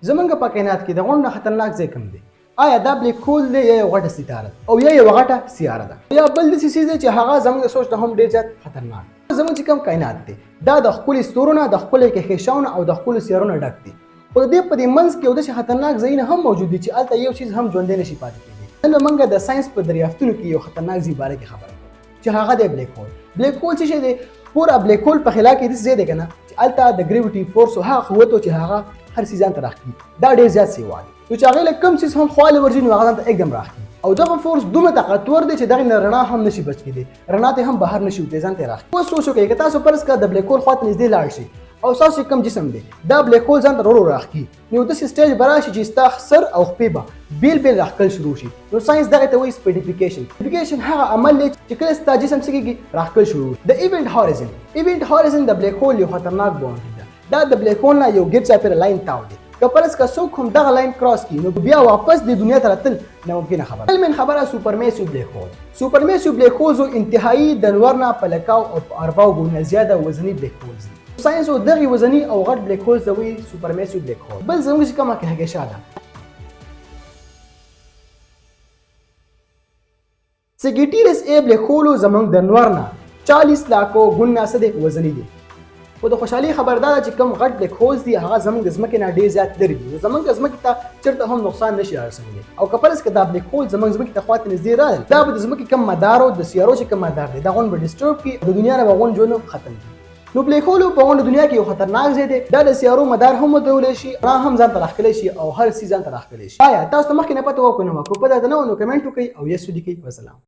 زمونږ په کائنات کې د غونډه خطرناک ځای کوم دی؟ آیا دا بلیک هول دی یا یو غټه ستاره او یا یو غټه سیاره ده یا بل داسې څیز دی چې هغه زموږ سوچ نه هم ډېر زیات خطرناک؟ زموږ چې کوم کائنات دی دا د ښکلي ستورو د ښکلي کهکشانونو او د ښکلو سیارونو ډک دی، خو د دې په دې منځ کې یو داسې خطرناک ځایونه هم موجود دي چې هلته یو څیز هم ژوندی نشي پاتې کېدی. نن موږ د ساینس په دریافتونو کې یو خطرناک ځای باره کې خبره کوو چې هغه دی بلیک هول. بلیک هول څه شی دی؟ پوره بلیک هول په خلا کې داسې ځای دی که نه چې هلته د ګریویټي فورس او هغه قوت و چې هغه هر څیز ځان ته راښکي، دا ډېر زیات سیوا دی. نو چې هغې له کوم څیز هم خواله ورځي نو هغه ځان ته एकदम راښکي او دغه فورس دومره طاقتور دی چې دغې نه رڼا هم نشي بچ کېدی، رڼا ته هم بهر نشي وتلی، ځان ته یې راښکي. اوس سوچ وکړئ که تاسو فرض کړه د بلیک هول خوا ته نږدې لاړ شئ او ستاسو کوم جسم دی دا بلیک هول ځان ته ورو ورو راښکي، نو یو داسې سټیج به راشي چې ستا سر او خپې به بیل بیل راښکل شروع شي. نو ساینس دغې ته وایي سپیډیفیکیشن. هغه عمل دی چې کله ستا جسم څه کېږي راښکل شروع شي. د ایونټ هارزن د بلیک هول یو خطرناک باونډري ده. دا د بلیک هول نه یو ګرد چاپېره لاین تاو دی، که فرض که څوک هم دغه لاین کراس کړي نو بیا واپس د دنیا ته راتل ناممکنه خبره. بل خبره سوپرمیسیو بلیک هول. سوپرمیسیو بلیک هولز انتهایی د نور نه په لکاو او په ارباو ګونه زیاته وزني بلیک هولز دي. ساینس او دغه وزني او غټ بلیک هولز ته وایي سوپرمیسیو بلیک هول. بل زموږ چې کومه کهکشان ده سګیټیرس ای بلیک هول زموږ د نور نه 40 لاکو ګونه څه دی وزني دي. خو د خوشحالي خبر دا ده چې کوم غټ بلیک هولز دي هغه زموږ د ځمکې نه ډېر زیات لرې دي، زموږ ځمکې ته چېرته هم نقصان نشي رسولی. او که فرض که دا بلیک هول زموږ ځمکې ته خواته نږدې راغلل دا به د ځمکې کوم مدار او د سیارو چې کوم مدار دی دا غونډ به ډسټرب کړي، د دنیا نه به غونډ ژوند ختم کړي. نو بلیک هول په غونډه دنیا کې یو خطرناک ځای دی. دا د سیارو مدار هم ودرولی شي، رڼا هم ځان ته راښکلی شي او هر څیز ځان ته راښکلی شي. آیا تاسو ته مخکې نه پته وه که نه وه؟ که پته درته نه وه نو کمنټ وکړئ او یس ولیکئ. وسلام.